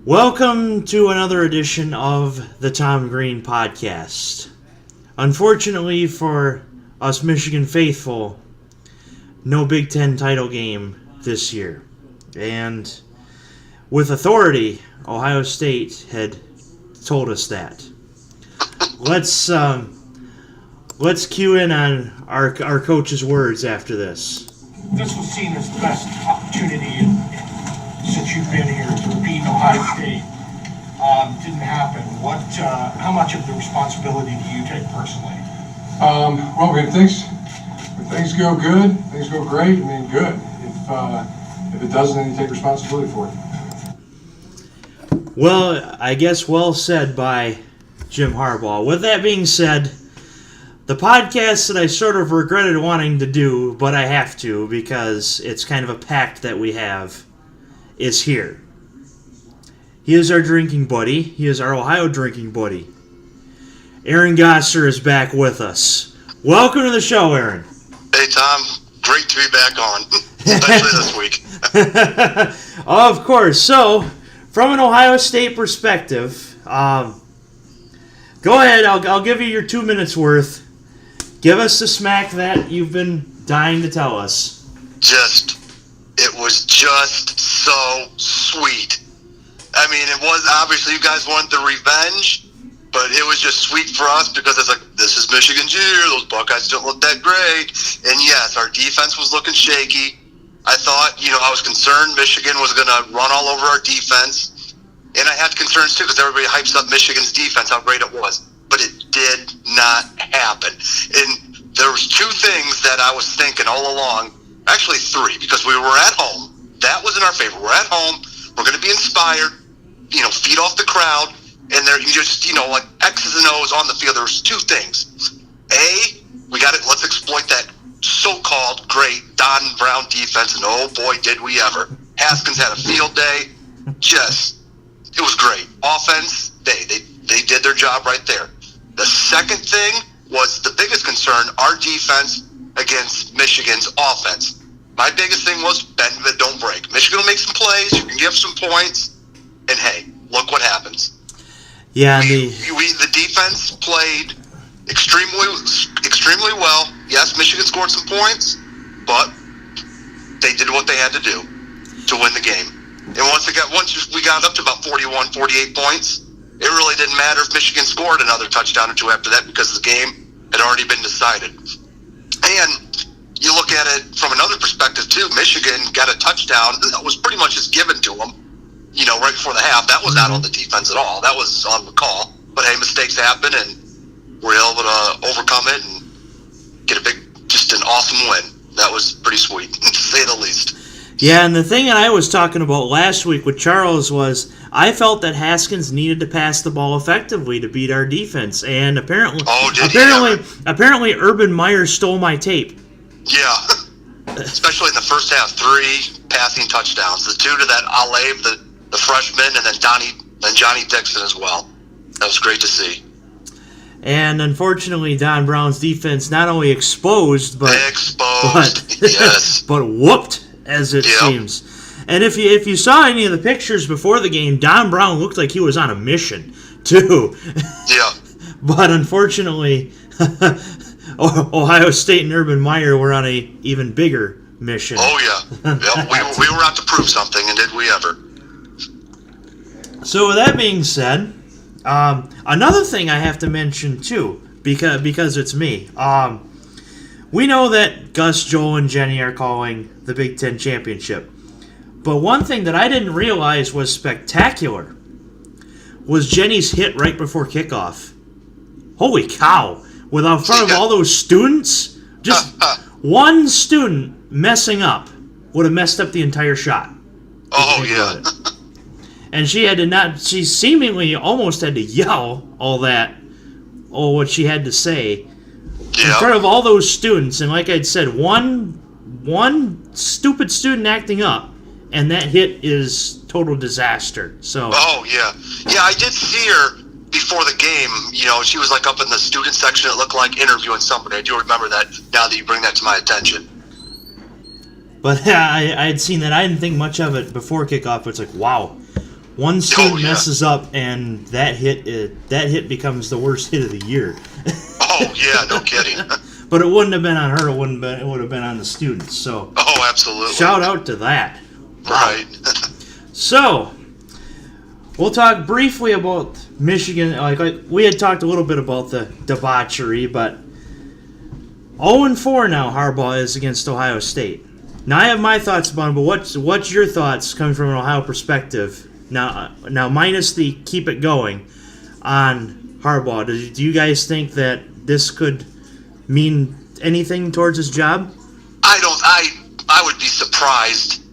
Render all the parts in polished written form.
Welcome to another edition of the Tom Green Podcast. Unfortunately for us Michigan faithful, no Big Ten title game this year. And with authority, Ohio State had told us that. Let's cue in on our coach's words after this. This was seen as the best opportunity since you've been here to beat Ohio State. Didn't happen. How much of the responsibility do you take personally? Well, when things go good, things go great. I mean, good. If it doesn't, then you take responsibility for it. Well, I guess well said by Jim Harbaugh. With that being said, the podcast that I sort of regretted wanting to do, but I have to because it's kind of a pact that we have, is here. He is our drinking buddy. He is our Ohio drinking buddy. Aaron Gosser is back with us. Welcome to the show, Aaron. Hey, Tom. Great to be back on, especially this week. Of course. So, from an Ohio State perspective, go ahead. I'll give you your 2 minutes worth. Give us the smack that you've been dying to tell us. It was just so sweet. I mean, it was obviously you guys wanted the revenge, but it was just sweet for us because it's like, this is Michigan's year. Those Buckeyes don't look that great. And yes, our defense was looking shaky. I thought, I was concerned Michigan was going to run all over our defense. And I had concerns too because everybody hypes up Michigan's defense, how great it was. But it did not happen. And there was two things that I was thinking all along. Actually, three, because we were at home. That was in our favor. We're at home. We're going to be inspired. Feed off the crowd. And there, like X's and O's on the field. There was two things. A, let's exploit that so-called great Don Brown defense. And oh boy, did we ever. Haskins had a field day. It was great. Offense, they did their job right there. The second thing was the biggest concern, our defense against Michigan's offense. My biggest thing was bend but don't break. Michigan will make some plays, you can give some points, and hey, look what happens. Yeah, the defense played extremely well. Yes, Michigan scored some points, but they did what they had to do to win the game. And once we got up to about 41, 48 points, it really didn't matter if Michigan scored another touchdown or two after that because the game had already been decided. And you look at it from another perspective too. Michigan got a touchdown that was pretty much just given to them, right before the half. That was not on the defense at all. That was on the call. But hey, mistakes happen, and we're able to overcome it and get just an awesome win. That was pretty sweet, to say the least. Yeah, and the thing that I was talking about last week with Charles was I felt that Haskins needed to pass the ball effectively to beat our defense, and apparently Urban Meyer stole my tape. Yeah, especially in the first half, 3 passing touchdowns. The 2 to that Alave, the freshman, and then Johnny Dixon as well. That was great to see. And unfortunately, Don Brown's defense not only exposed, but yes, but whooped, as it seems. And if you saw any of the pictures before the game, Don Brown looked like he was on a mission too. Yeah. But unfortunately, Ohio State and Urban Meyer were on a even bigger mission. Oh yeah. Yep. we were out to prove something, and did we ever? So with that being said, another thing I have to mention too, because it's me. We know that Gus, Joel, and Jenny are calling the Big Ten Championship. But one thing that I didn't realize was spectacular was Jenny's hit right before kickoff. Holy cow. In front of all those students, just one student messing up would have messed up the entire shot. Oh, yeah. And she seemingly almost had to yell what she had to say in front of all those students. And like I'd said, one stupid student acting up, and that hit is total disaster. So. Oh, yeah. Yeah, I did see her before the game. She was like up in the student section, it looked like, interviewing somebody. I do remember that now that you bring that to my attention. But I had seen that. I didn't think much of it before kickoff. But it's like, wow, One student yeah. messes up, and that hit becomes the worst hit of the year. Oh, yeah, no kidding. But it wouldn't have been on her. It would have been on the students. So Oh, absolutely. shout out to that. Right. So we'll talk briefly about Michigan. Like we had talked a little bit about the debauchery, but 0-4 now Harbaugh is against Ohio State. Now I have my thoughts about it, but what's your thoughts coming from an Ohio perspective? Now minus the keep it going on Harbaugh. Do you guys think that this could mean anything towards his job? I would be surprised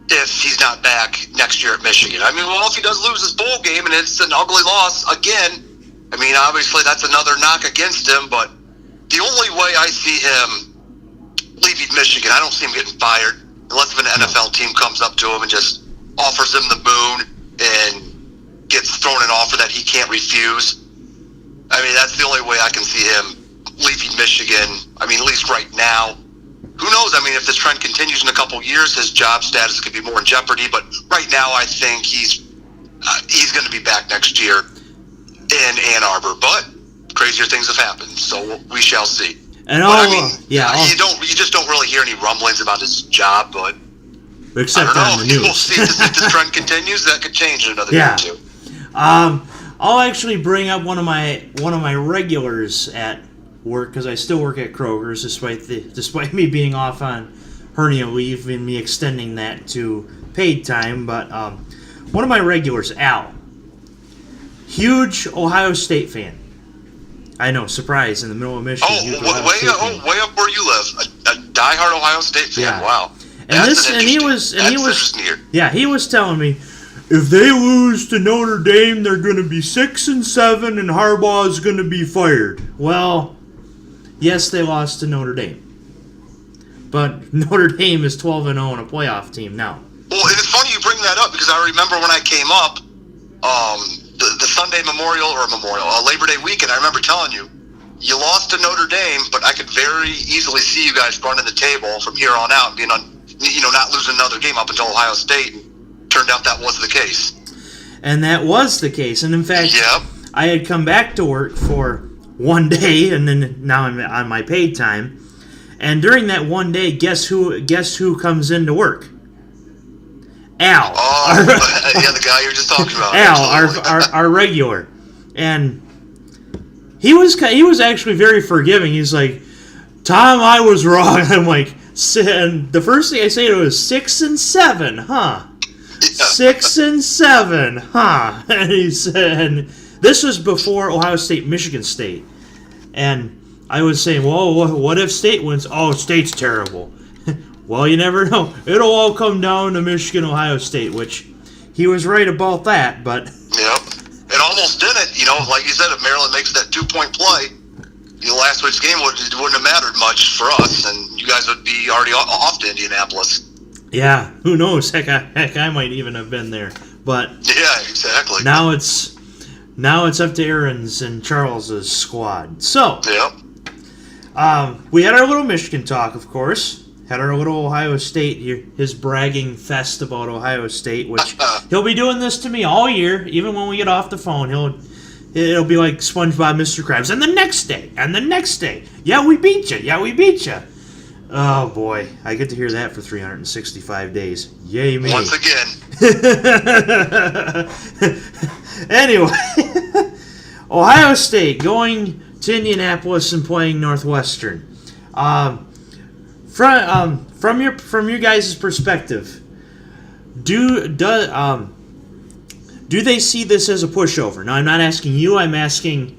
if he's not back next year at Michigan. I mean, well, if he does lose his bowl game and it's an ugly loss again, I mean, obviously that's another knock against him, but the only way I see him leaving Michigan, I don't see him getting fired unless if an NFL team comes up to him and just offers him the moon and gets thrown an offer that he can't refuse. I mean, that's the only way I can see him leaving Michigan. I mean, at least right now. Who knows? I mean, if this trend continues in a couple years, his job status could be more in jeopardy. But right now, I think he's going to be back next year in Ann Arbor. But crazier things have happened, so we shall see. And you just don't really hear any rumblings about his job. But except I on the don't know. news. We'll see if this trend continues. That could change in another year or two. I'll actually bring up one of my regulars at work because I still work at Kroger's despite me being off on hernia leave and me extending that to paid time. But one of my regulars, Al, huge Ohio State fan. I know, surprise in the middle of Michigan. Way up where you live, a diehard Ohio State fan. Yeah. Wow. He was telling me, if they lose to Notre Dame, they're going to be 6-7, and Harbaugh is going to be fired. Well, yes, they lost to Notre Dame, but Notre Dame is 12-0 and a playoff team now. Well, and it's funny you bring that up because I remember when I came up, the Sunday Labor Day weekend. I remember telling you, you lost to Notre Dame, but I could very easily see you guys running the table from here on out, being not losing another game up until Ohio State. Turned out that was the case. And that was the case. And in fact, yep. I had come back to work for one day, and then now I'm on my paid time. And during that one day, guess who comes into work? Al. Oh, the guy you were just talking about. Al, our regular. And he was actually very forgiving. He's like, Tom, I was wrong. I'm like, and the first thing I say to him is 6-7, huh? 6-7, huh? And he said, this was before Ohio State, Michigan State. And I was saying, well, what if State wins? Oh, State's terrible. Well, you never know. It'll all come down to Michigan, Ohio State, which he was right about that, but... Yep. It almost didn't. Like you said, if Maryland makes that 2-point play, last week's game wouldn't have mattered much for us, and you guys would be already off to Indianapolis. Yeah, who knows? Heck, I might even have been there. But yeah, exactly. Now it's up to Aaron's and Charles's squad. So, yep. We had our little Michigan talk, of course. Had our little Ohio State here, his bragging fest about Ohio State, which he'll be doing this to me all year. Even when we get off the phone, it'll be like SpongeBob, Mr. Krabs, and the next day, yeah, we beat you. Oh boy, I get to hear that for 365 days. Yay me! Once again. Anyway, Ohio State going to Indianapolis and playing Northwestern. From your guys' perspective, do they see this as a pushover? Now, I'm not asking you. I'm asking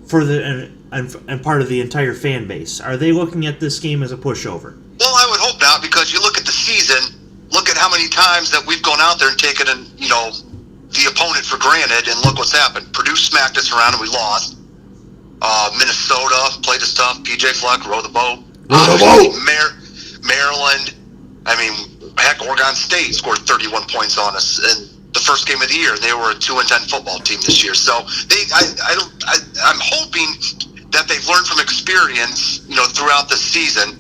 for and part of the entire fan base. Are they looking at this game as a pushover? Well, I would hope not, because you look at the season. Look at how many times that we've gone out there and taken the opponent for granted, and look what's happened. Purdue smacked us around and we lost. Minnesota played us tough. PJ Fleck, row the boat. Maryland. I mean, heck, Oregon State scored 31 points on us in the first game of the year. They were a 2-10 football team this year. So I'm hoping that they've learned from experience, throughout the season.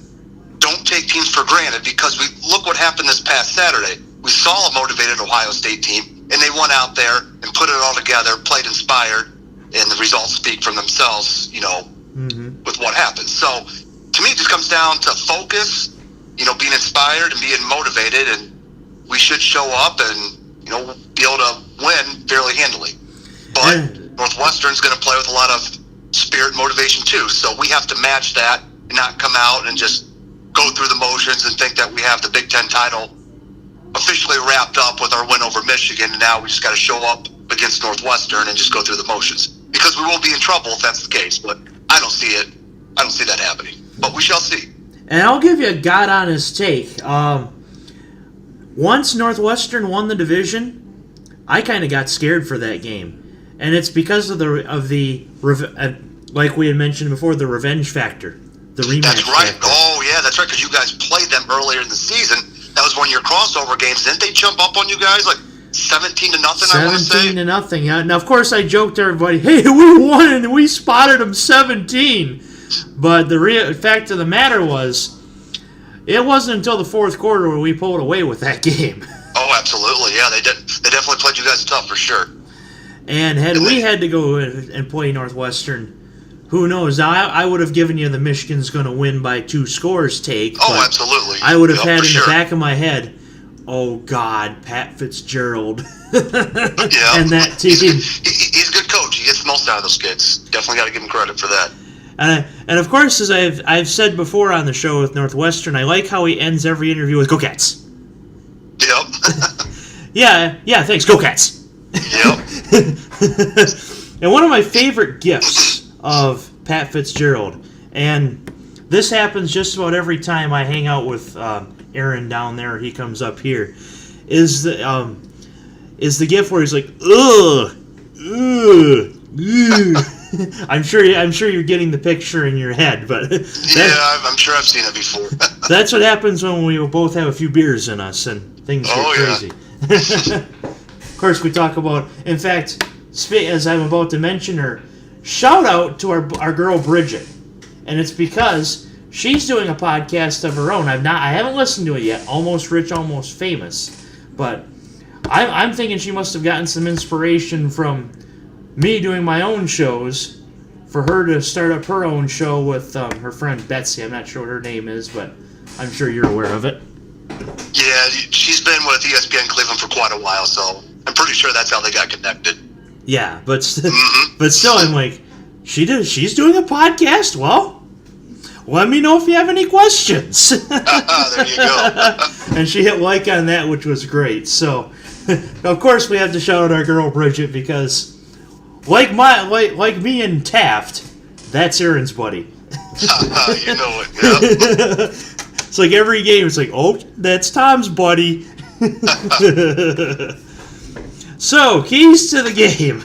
Don't take teams for granted, because we look what happened this past Saturday. We saw a motivated Ohio State team and they went out there and put it all together, played inspired, and the results speak for themselves, with what happened. So, to me, it just comes down to focus, being inspired and being motivated, and we should show up and, be able to win fairly handily. But Northwestern's going to play with a lot of spirit and motivation too, so we have to match that and not come out and just go through the motions and think that we have the Big Ten title officially wrapped up with our win over Michigan, and now we just got to show up against Northwestern and just go through the motions, because we will be in trouble if that's the case. But I don't see it. I don't see that happening, but we shall see. And I'll give you a God honest take. Once Northwestern won the division, I kind of got scared for that game, and it's because of the like we had mentioned before, the revenge factor, the rematch. That's right. Factor. Oh yeah, that's right. Because you guys played them earlier in the season. That was one of your crossover games. Didn't they jump up on you guys like 17-0? I want to say 17-0. Yeah. Now, of course, I joked to everybody, "Hey, we won and we spotted them 17." But the real fact of the matter was, it wasn't until the fourth quarter where we pulled away with that game. Oh, absolutely. Yeah, they did. They definitely played you guys tough for sure. And had we had to go and play Northwestern, who knows? Now, I would have given you the Michigan's going to win by 2 scores take. Oh, absolutely. I would have had in the back of my head, oh, God, Pat Fitzgerald. And that team. He's a good coach. He gets the most out of those kids. Definitely got to give him credit for that. And of course, as I've said before on the show with Northwestern, I like how he ends every interview with, "Go Cats." Yep. Yeah, thanks, go Cats. Yep. And one of my favorite gifts of Pat Fitzgerald, and this happens just about every time I hang out with Aaron down there, he comes up here, is the gift where he's like, ugh, I'm sure you're getting the picture in your head, but I'm sure I've seen it before. That's what happens when we both have a few beers in us and things get crazy. Yeah. Of course, we talk about. In fact, as I'm about to mention her, shout out to our girl Bridget, and it's because she's doing a podcast of her own. I haven't listened to it yet. Almost Rich, Almost Famous, but I'm thinking she must have gotten some inspiration from me doing my own shows for her to start up her own show with her friend Betsy. I'm not sure what her name is, but I'm sure you're aware of it. Yeah, she's been with ESPN Cleveland for quite a while, so I'm pretty sure that's how they got connected. Yeah, but still, I'm like, she's doing a podcast? Well, let me know if you have any questions. There you go. And she hit like on that, which was great. So, of course, we have to shout out our girl Bridget because, like me and Taft, that's Aaron's buddy. You know it. Yep. It's like every game, it's like, oh, that's Tom's buddy. So, keys to the game.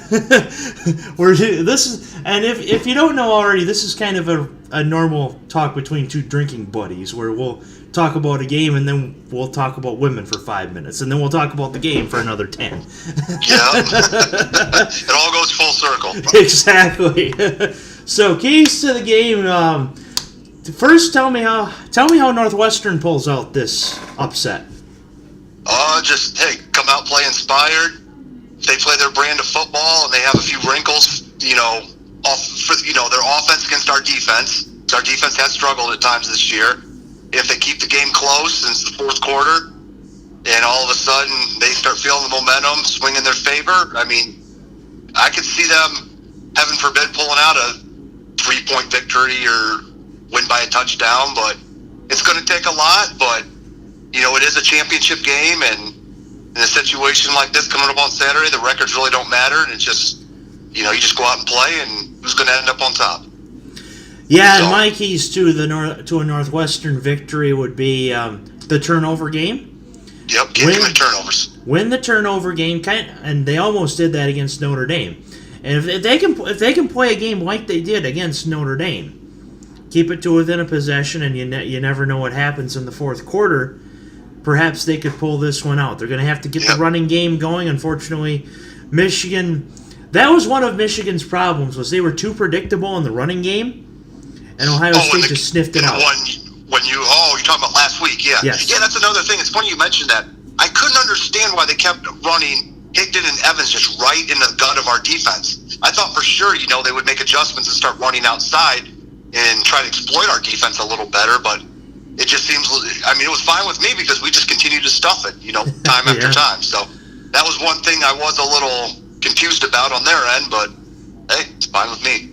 And if you don't know already, this is kind of a normal talk between two drinking buddies, where we'll talk about a game and then we'll talk about women for 5 minutes, and then we'll talk about the game for another 10. Yeah, it all goes full circle. Exactly. So, keys to the game. First, tell me how Northwestern pulls out this upset. Just come out, play inspired. They play their brand of football, and they have a few wrinkles, their offense against our defense. So our defense has struggled at times this year. If they keep the game close since the fourth quarter, and all of a sudden they start feeling the momentum swing in their favor, I mean, I could see them, heaven forbid, pulling out a 3-point victory or win by a touchdown, but it's going to take a lot. But, it is a championship game, and in a situation like this coming up on Saturday, the records really don't matter, and it's just, you just go out and play, and who's going to end up on top. Yeah, so, and my keys to a Northwestern victory would be the turnover game. Yep, get the turnovers. Win the turnover game, and they almost did that against Notre Dame. And if they can play a game like they did against Notre Dame, keep it to within a possession, and you never know what happens in the fourth quarter. Perhaps they could pull this one out. They're going to have to get the running game going. Unfortunately, Michigan, that was one of Michigan's problems, was they were too predictable in the running game, and Ohio State just sniffed it out. You're talking about last week, yeah. Yes. Yeah, that's another thing. It's funny you mentioned that. I couldn't understand why they kept running Higdon and Evans just right in the gut of our defense. I thought for sure, they would make adjustments and start running outside and try to exploit our defense a little better, but it just seems, it was fine with me because we just continued to stuff it, time after time. So that was one thing I was a little confused about on their end, but hey, it's fine with me.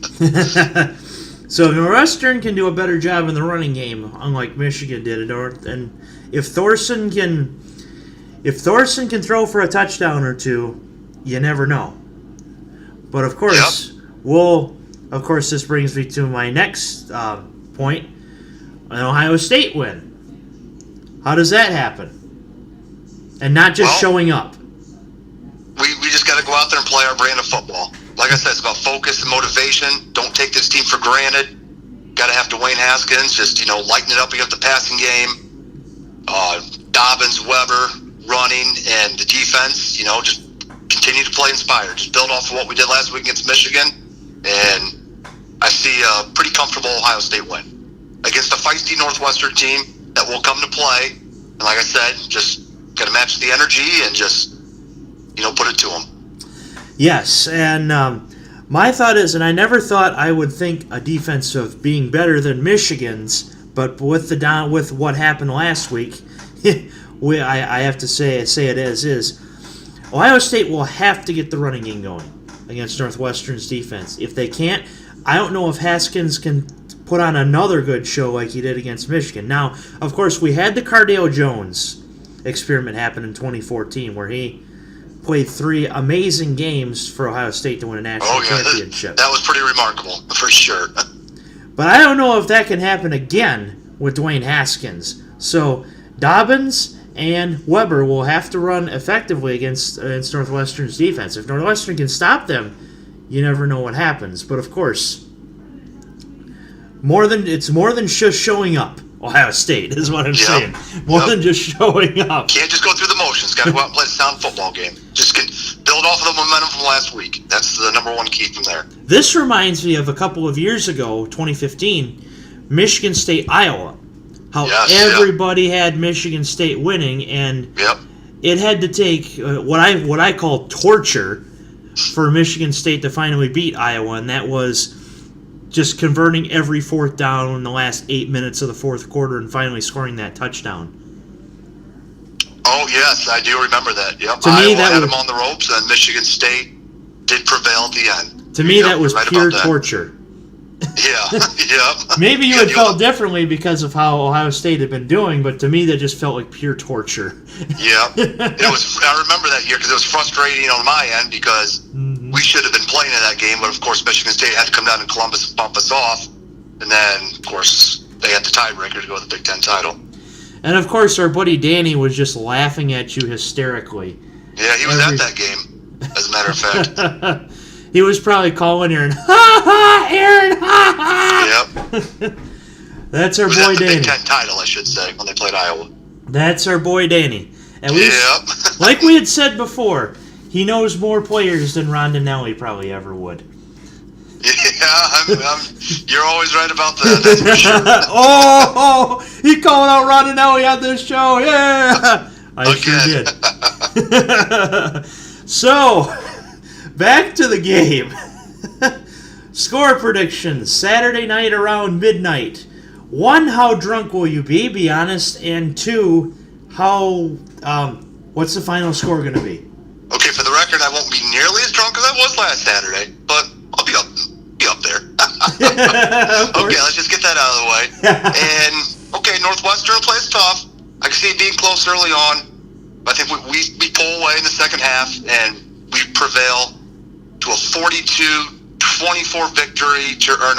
So Northwestern can do a better job in the running game, unlike Michigan did. And if Thorson can throw for a touchdown or two, you never know. But of course, this brings me to my next point: an Ohio State win. How does that happen? And not just showing up. We just got to go out there and play our brand of football. Like I said, it's about focus and motivation. Don't take this team for granted. Got to have Dwayne Haskins just, lighten it up against the passing game. Dobbins, Weber, running, and the defense, just continue to play inspired. Just build off of what we did last week against Michigan. And I see a pretty comfortable Ohio State win against a feisty Northwestern team that will come to play. And like I said, just got to match the energy and just, put it to them. Yes, and my thought is, and I never thought I would think a defense of being better than Michigan's, but with what happened last week, I have to say it as is. Ohio State will have to get the running game going against Northwestern's defense. If they can't, I don't know if Haskins can put on another good show like he did against Michigan. Now, of course, we had the Cardale Jones experiment happen in 2014 where he played 3 amazing games for Ohio State to win a national championship. That was pretty remarkable, for sure. But I don't know if that can happen again with Dwayne Haskins. So Dobbins and Weber will have to run effectively against Northwestern's defense. If Northwestern can stop them, you never know what happens. But of course, it's more than just showing up. Ohio State is what I'm saying. More than just showing up. Can't just go through the motions. Got to go out and play a sound football game. Just build off of the momentum from last week. That's the number one key from there. This reminds me of a couple of years ago, 2015, Michigan State, Iowa. How everybody had Michigan State winning, and it had to take what I call torture for Michigan State to finally beat Iowa, and that was just converting every fourth down in the last 8 minutes of the fourth quarter and finally scoring that touchdown. Oh, yes, I do remember that. Yep. To me, that had them on the ropes, and Michigan State did prevail at the end. To me, that was pure torture. Yeah. Maybe you had felt differently because of how Ohio State had been doing, but to me, that just felt like pure torture. Yeah. I remember that year because it was frustrating on my end because we should have been playing in that game, but of course Michigan State had to come down to Columbus and bump us off, and then of course they had the tiebreaker to go to the Big Ten title. And of course our buddy Danny was just laughing at you hysterically. Yeah, he was at that game, as a matter of fact. He was probably calling Aaron, ha, Aaron, ha. Yep. That's our boy Danny. Danny. Big Ten title, I should say, when they played Iowa. That's our boy Danny. At least, like we had said before, he knows more players than Rondinelli probably ever would. Yeah, you're always right about that, that's for sure. He calling out Rondinelli on this show, yeah! I sure did. So, back to the game. Score predictions, Saturday night around midnight. 1, how drunk will you be honest, and 2, what's the final score going to be? Okay, for the record, I won't be nearly as drunk as I was last Saturday, but I'll be up there. Okay, let's just get that out of the way. And, okay, Northwestern will play us tough. I can see it being close early on. But I think we pull away in the second half, and we prevail to a 42-24 victory to earn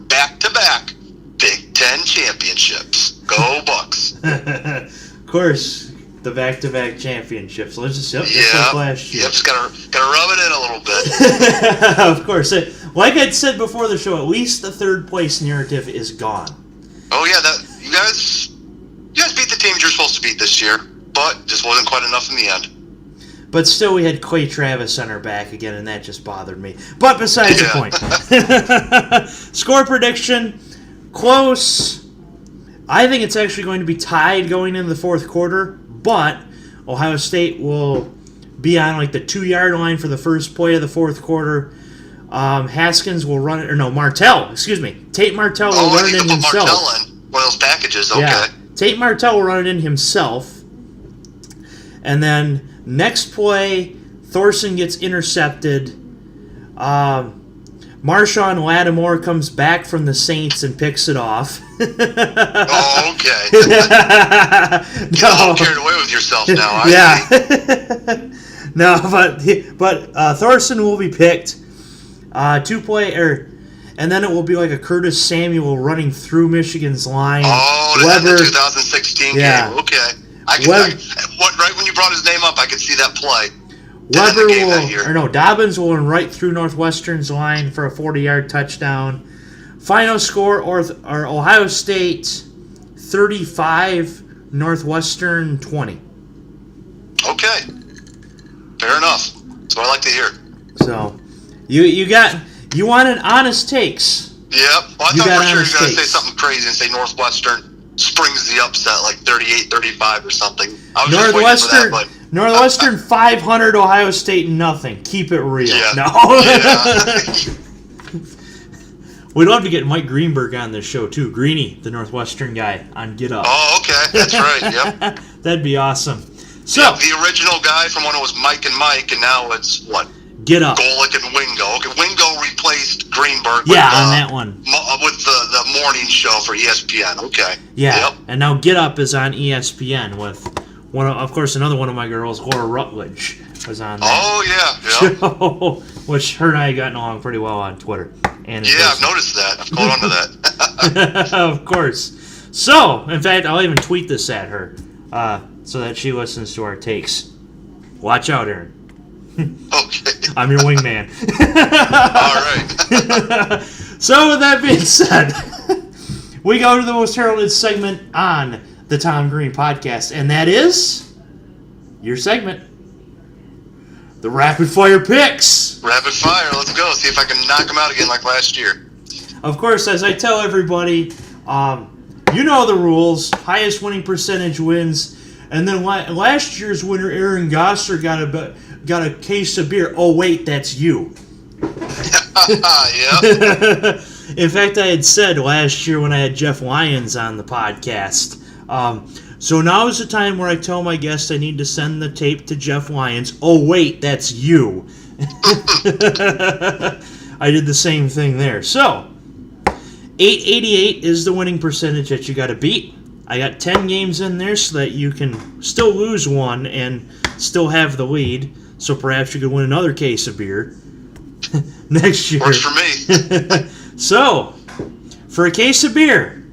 back-to-back Big Ten championships. Go Bucks. Of course. The back-to-back championships. Let's just like last year. Yep, just gotta rub it in a little bit. Of course. Like I'd said before the show, at least the third place narrative is gone. Oh yeah, you guys beat the teams you're supposed to beat this year, but just wasn't quite enough in the end. But still, we had Clay Travis on our back again, and that just bothered me. But besides the point. Score prediction, close. I think it's actually going to be tied going into the fourth quarter. But Ohio State will be on like the 2-yard line for the first play of the fourth quarter. Haskins will run it, or no, Martell, excuse me. Tate Martell will run it in himself. Martell in one of those packages, okay. Yeah, Tate Martell will run it in himself. And then next play, Thorson gets intercepted. Marshawn Lattimore comes back from the Saints and picks it off. Oh, okay. You're a little carried away with yourself now. Yeah. No, but Thorson will be picked. And then it will be like a Curtis Samuel running through Michigan's line. Oh, Weber, the 2016 game. Okay. Right when you brought his name up, I could see that play. Dobbins will run right through Northwestern's line for a 40-yard touchdown. Final score, Ohio State 35, Northwestern 20. Okay. Fair enough. That's what I like to hear. So, you wanted honest takes. Yep. Well, I thought for sure you were going to say something crazy and say Northwestern springs the upset like 38-35 or something. I was just waiting for that, but Northwestern 500, Ohio State nothing. Keep it real. Yeah. No. Yeah. We'd love to get Mike Greenberg on this show too. Greeny, the Northwestern guy on Get Up. Oh, okay. That's right. Yep. That'd be awesome. So the original guy from when it was Mike and Mike, and now it's what? Get Up. Golick and Wingo. Okay, Wingo replaced Greenberg. Yeah, on that one. With the morning show for ESPN. Okay. Yeah. Yep. And now Get Up is on ESPN with another one of my girls, Laura Rutledge, was on that. Oh yeah. Show, which her and I have gotten along pretty well on Twitter. And I've noticed that. I've caught on to that. Of course. So, in fact, I'll even tweet this at her so that she listens to our takes. Watch out, Aaron. Okay. I'm your wingman. All right. So, with that being said, we go to the most heralded segment on the Tom Green podcast, and that is your segment, the Rapid Fire Picks. Rapid Fire, let's go. See if I can knock them out again like last year. Of course, as I tell everybody, you know the rules. Highest winning percentage wins. And then last year's winner, Aaron Gosser, got a case of beer. Oh, wait, that's you. Yeah. In fact, I had said last year when I had Jeff Lyons on the podcast, so now is the time where I tell my guests I need to send the tape to Jeff Lyons. Oh, wait, that's you. I did the same thing there. So, 888 is the winning percentage that you got to beat. I got 10 games in there so that you can still lose one and still have the lead. So perhaps you could win another case of beer next year. Works for me. So, for a case of beer,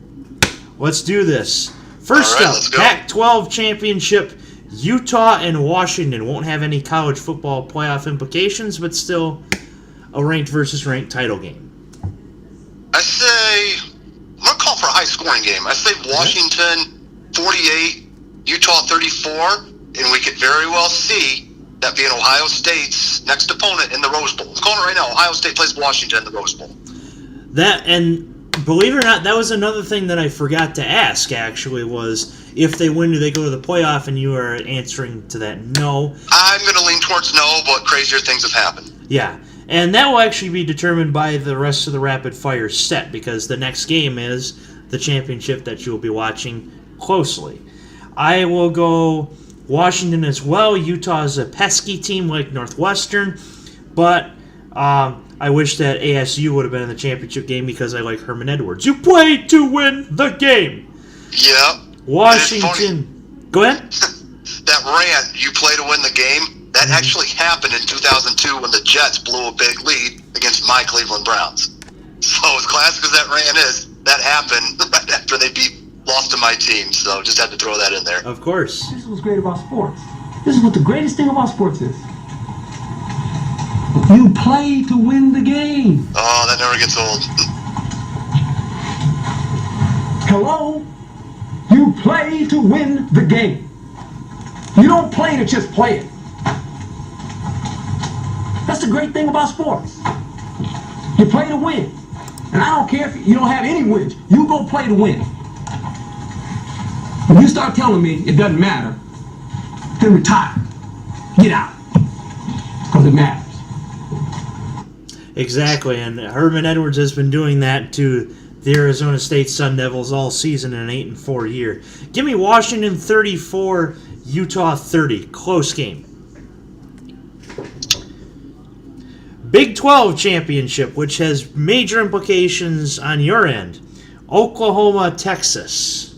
let's do this. First up, Pac-12 championship, Utah and Washington. Won't have any college football playoff implications, but still a ranked versus ranked title game. I say, I'm going to call for a high-scoring game. I say Washington 48, Utah 34, and we could very well see that being Ohio State's next opponent in the Rose Bowl. I'm calling it right now. Ohio State plays Washington in the Rose Bowl. That, and believe it or not, that was another thing that I forgot to ask, actually, was if they win, do they go to the playoff? And you are answering to that no. I'm going to lean towards no, but crazier things have happened. Yeah, and that will actually be determined by the rest of the rapid fire set, because the next game is the championship that you will be watching closely. I will go Washington as well. Utah is a pesky team like Northwestern, but I wish that ASU would have been in the championship game because I like Herman Edwards. You play to win the game. Yeah. Washington. Go ahead. That rant, you play to win the game, that actually happened in 2002 when the Jets blew a big lead against my Cleveland Browns. So as classic as that rant is, that happened right after they lost to my team. So just had to throw that in there. Of course. This is what's great about sports. This is what the greatest thing about sports is. You play to win the game. Oh, that never gets old. Hello? You play to win the game. You don't play to just play it. That's the great thing about sports. You play to win. And I don't care if you don't have any wins. You go play to win. When you start telling me it doesn't matter, then retire. Get out. because it matters. Exactly, and Herman Edwards has been doing that to the Arizona State Sun Devils all season in an 8-4 year. Give me Washington 34, Utah 30. Close game. Big 12 championship, which has major implications on your end. Oklahoma, Texas.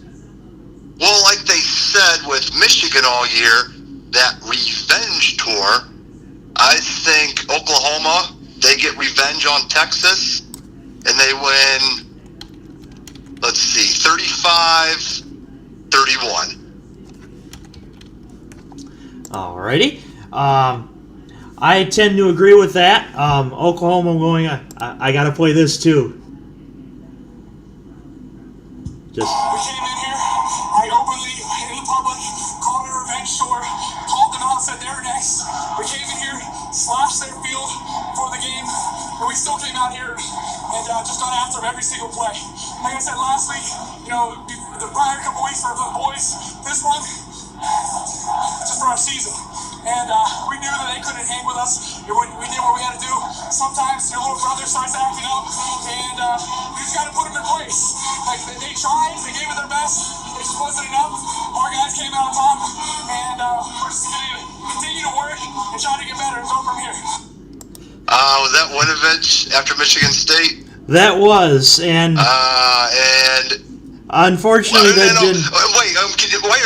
Well, like they said with Michigan all year, that revenge tour, I think Oklahoma, they get revenge on Texas, and they win, let's see, 35-31. Alrighty. I tend to agree with that. Oklahoma going, I got to play this too. Just. We came in here, I openly, in the public, called it a revenge tour, called them out, said they were next. We came in here, slashed their field for the game, and we still came out here and just got after them every single play. Like I said last week, the prior couple weeks for the boys, this one, just for our season. And we knew that they couldn't hang with us. We knew what we had to do. Sometimes your little brother starts acting up, and we just got to put them in place. Like they tried, they gave it their best. It just wasn't enough. Our guys came out on top, and we're just going to continue to work and try to get better and go from here. Was that Winovich after Michigan State? That was, and unfortunately that didn't.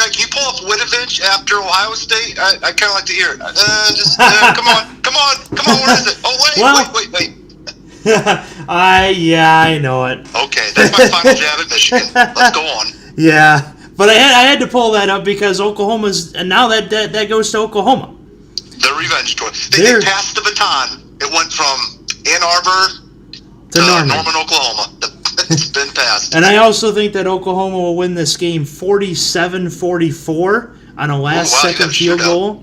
Can you pull up Winovich after Ohio State? I kind of like to hear it. Come on, where is it? Oh, wait. I know it. Okay, that's my final jab at Michigan. Let's go on. Yeah, but I had to pull that up because Oklahoma's, and now that goes to Oklahoma. The revenge tour. They passed the baton. It went from Ann Arbor to Norman, Oklahoma. It's been passed. And I also think that Oklahoma will win this game 47-44 on a last-second field goal.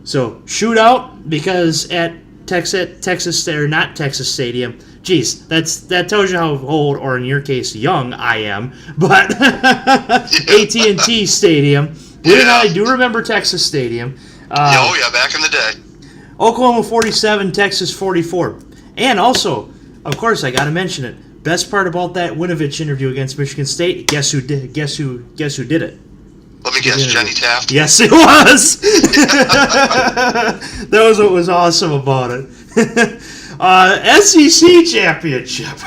So, shootout, because at Texas Stadium. Geez, that tells you how old, or in your case, young I am. But AT&T Stadium. I do remember Texas Stadium. Back in the day. Oklahoma 47, Texas 44. And also, of course, I got to mention it. Best part about that Winovich interview against Michigan State, guess who did it? Let me guess, Jenny Taft? Yes, it was. That was what was awesome about it. SEC championship.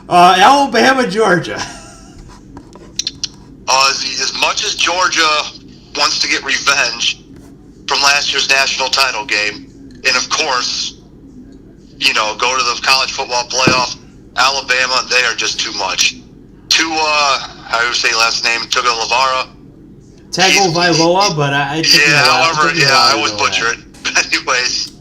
Alabama, Georgia. As much as Georgia wants to get revenge from last year's national title game, and of course, go to the college football playoff, Alabama, they are just too much. How do you say last name? Tagovailoa. Tagovailoa, but I always butcher it. But anyways,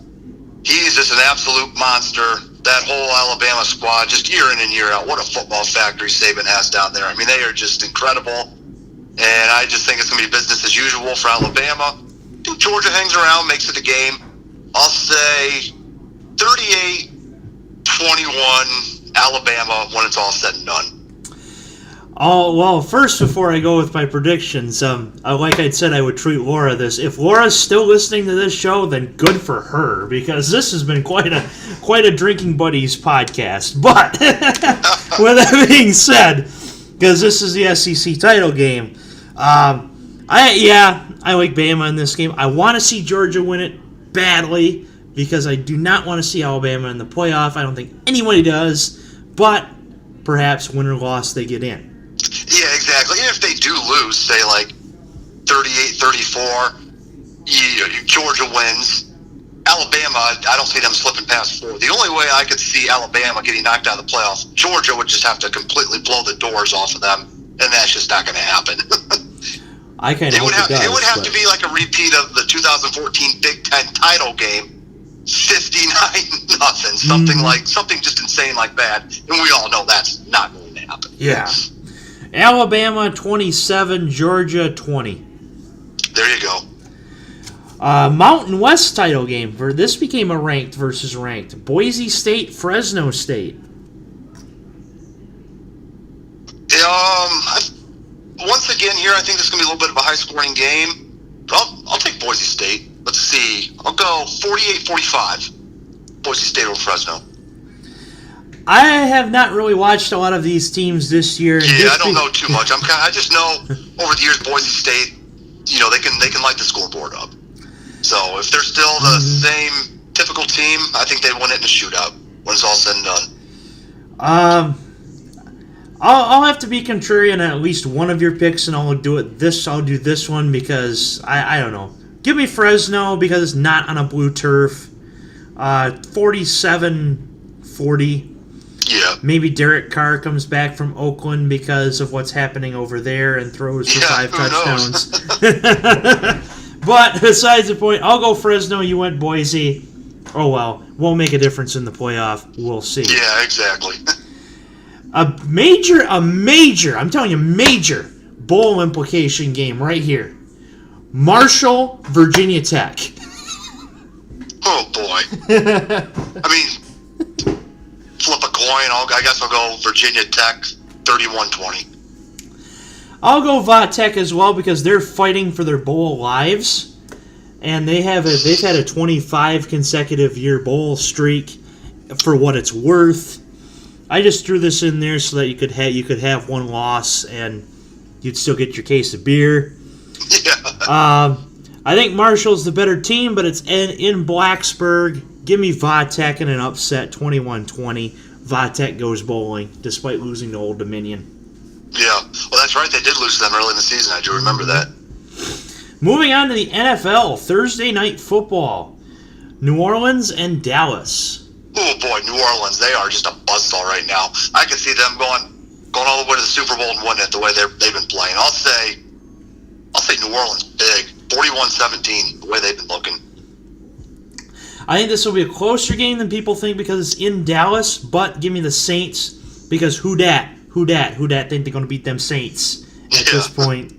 he's just an absolute monster. That whole Alabama squad, just year in and year out, what a football factory Saban has down there. I mean, they are just incredible. And I just think it's going to be business as usual for Alabama. If Georgia hangs around, makes it a game, I'll say 38-21 Alabama when it's all said and done. Oh, well, first, before I go with my predictions, like I said, I would treat Laura this. If Laura's still listening to this show, then good for her, because this has been quite a Drinking Buddies podcast. But, with that being said, because this is the SEC title game, I like Bama in this game. I want to see Georgia win it badly, because I do not want to see Alabama in the playoff. I don't think anybody does, but perhaps win or loss, they get in. Yeah, exactly. And if they do lose, say like 38-34, Georgia wins. Alabama, I don't see them slipping past 4. The only way I could see Alabama getting knocked out of the playoffs, Georgia would just have to completely blow the doors off of them, and that's just not going to happen. I kind of hope it does. It would have to be like a repeat of the 2014 Big Ten title game, 59-0, something just insane like that, and we all know that's not going to happen. Yeah. Alabama 27, Georgia 20. There you go. Mountain West title game. This became a ranked versus ranked. Boise State, Fresno State. Once again here, I think this is going to be a little bit of a high-scoring game. I'll take Boise Boise State. Let's see. I'll go 48-45. Boise State over Fresno. I have not really watched a lot of these teams this year. Yeah, I don't know too much. I just know over the years Boise State, they can light the scoreboard up. So if they're still the same typical team, I think they win it in a shootout when it's all said and done. I'll have to be contrarian on at least one of your picks, and I'll do this one because I don't know. Give me Fresno because it's not on a blue turf. 47-40. Yeah. Maybe Derek Carr comes back from Oakland because of what's happening over there and throws for 5 touchdowns. But besides the point, I'll go Fresno. You went Boise. Oh well, won't make a difference in the playoff. We'll see. Yeah, exactly. A major, I'm telling you, major bowl implication game right here. Marshall, Virginia Tech. Oh boy. I mean, flip a coin. I guess I'll go Virginia Tech 31-20. I'll go Va Tech as well because they're fighting for their bowl lives, and they've had a 25 consecutive year bowl streak. For what it's worth, I just threw this in there so that you could have one loss and you'd still get your case of beer. Yeah. I think Marshall's the better team, but it's in Blacksburg. Give me Va Tech in an upset, 21-20. Va Tech goes bowling despite losing to Old Dominion. Yeah, well, that's right. They did lose to them early in the season. I do remember that. Moving on to the NFL, Thursday Night Football. New Orleans and Dallas. Oh, boy, New Orleans. They are just a buzzsaw right now. I can see them going all the way to the Super Bowl and winning it the way they've been playing. I'll say New Orleans big, 41-17, the way they've been looking. I think this will be a closer game than people think because it's in Dallas, but give me the Saints because who dat think they're going to beat them Saints at this point.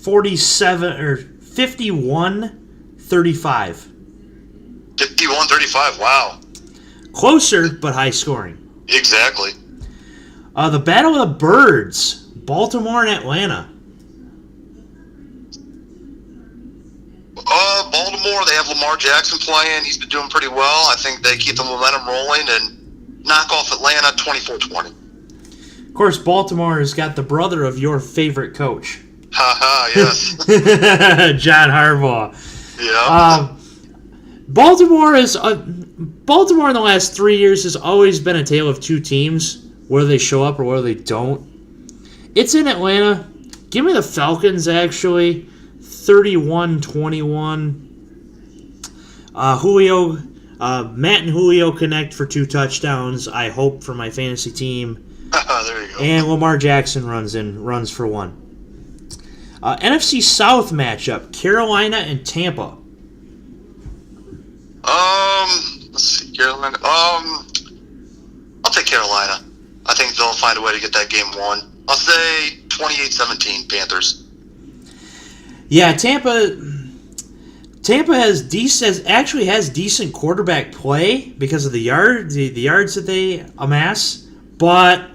51-35. 51-35, wow. Closer, but high scoring. Exactly. The Battle of the Birds, Baltimore and Atlanta. Baltimore, they have Lamar Jackson playing. He's been doing pretty well. I think they keep the momentum rolling and knock off Atlanta 24-20. Of course, Baltimore has got the brother of your favorite coach. Yes. John Harbaugh. Yeah. Baltimore in the last 3 years has always been a tale of two teams, whether they show up or whether they don't. It's in Atlanta. Give me the Falcons, actually. 31-21. Matt and Julio connect for 2 touchdowns, I hope, for my fantasy team. There you go. And Lamar Jackson runs for 1. NFC South matchup, Carolina and Tampa. Let's see, Carolina. I'll take Carolina. I think they'll find a way to get that game won. I'll say 28-17 Panthers. Yeah, Tampa has decent quarterback play because of the yards that they amass, but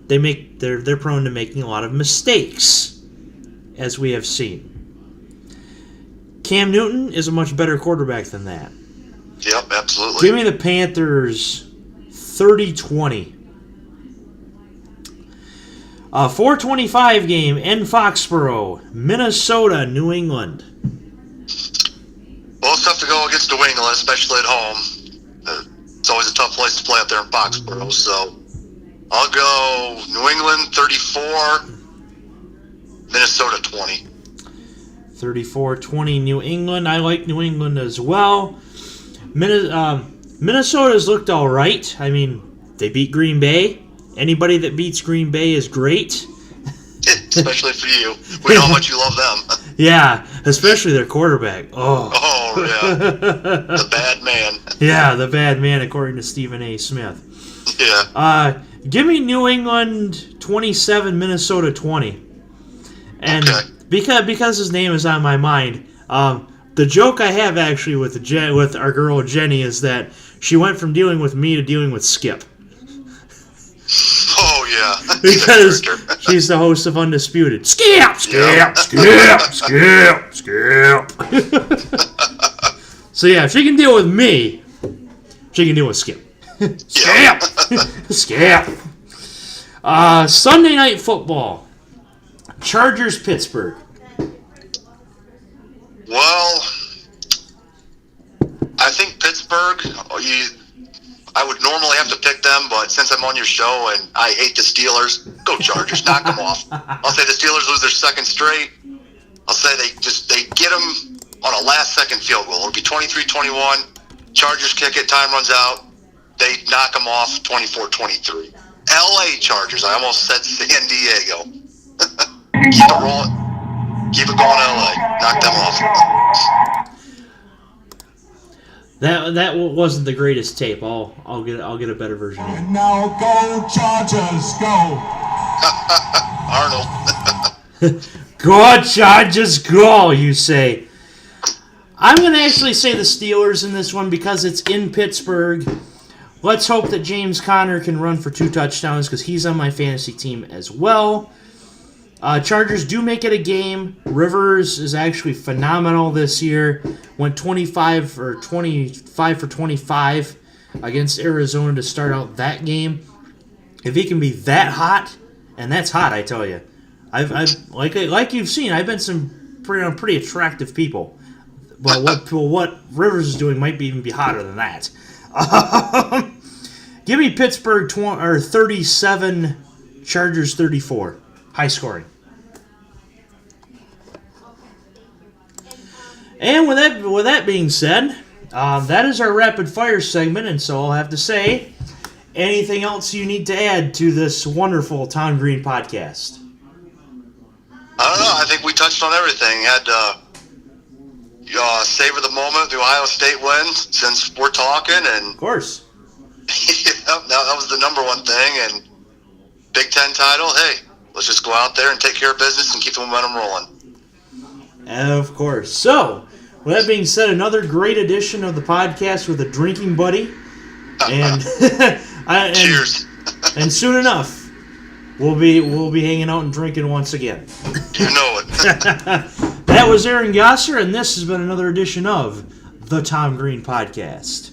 they're prone to making a lot of mistakes, as we have seen. Cam Newton is a much better quarterback than that. Yep, absolutely. Give me the Panthers 30-20. 4:25 game in Foxborough, Minnesota, New England. Well, it's tough to go against New England, especially at home. It's always a tough place to play up there in Foxborough, so I'll go New England 34, Minnesota 20. 34-20 New England. I like New England as well. Minnesota's looked all right. I mean, they beat Green Bay. Anybody that beats Green Bay is great. Especially for you. We know how much you love them. Yeah, especially their quarterback. Oh, yeah. The bad man. Yeah, the bad man, according to Stephen A. Smith. Yeah. Give me New England 27, Minnesota 20. And okay. because his name is on my mind, the joke I have actually with our girl Jenny is that she went from dealing with me to dealing with Skip. Oh, yeah. Because she's the host of Undisputed. Skip! So yeah, if she can deal with me, she can deal with Skip. Skip! Skip! Sunday Night Football. Chargers, Pittsburgh. Well, I think Pittsburgh, I would normally have to pick them, but since I'm on your show and I hate the Steelers, go Chargers, knock them off. I'll say the Steelers lose their second straight. I'll say they get them on a last-second field goal. It'll be 23-21. Chargers kick it, time runs out. They knock them off 24-23. LA Chargers. I almost said San Diego. Keep it rolling. Keep it going, LA. Knock them off. That wasn't the greatest tape. I'll get a better version of it. And now go Chargers, go! Arnold. Go Chargers, go! You say. I'm gonna actually say the Steelers in this one because it's in Pittsburgh. Let's hope that James Conner can run for 2 touchdowns because he's on my fantasy team as well. Chargers do make it a game. Rivers is actually phenomenal this year. Went 25 for 25 against Arizona to start out that game. If he can be that hot, and that's hot, I tell you. I've like you've seen, I've been some pretty attractive people. But what Rivers is doing might even be hotter than that. Give me Pittsburgh 37, Chargers 34. High scoring. And with that being said, that is our rapid fire segment, and so I'll have to say, anything else you need to add to this wonderful Tom Green podcast? I don't know. I think we touched on everything. Had savor the moment, the Ohio State win, since we're talking, and Of course. that was the number one thing. And Big Ten title. Hey, let's just go out there and take care of business and keep the momentum rolling. Of course. So, with that being said, another great edition of the podcast with a drinking buddy, and Cheers. And soon enough, we'll be hanging out and drinking once again. You know it. That was Aaron Gasser, and this has been another edition of the Tom Green Podcast.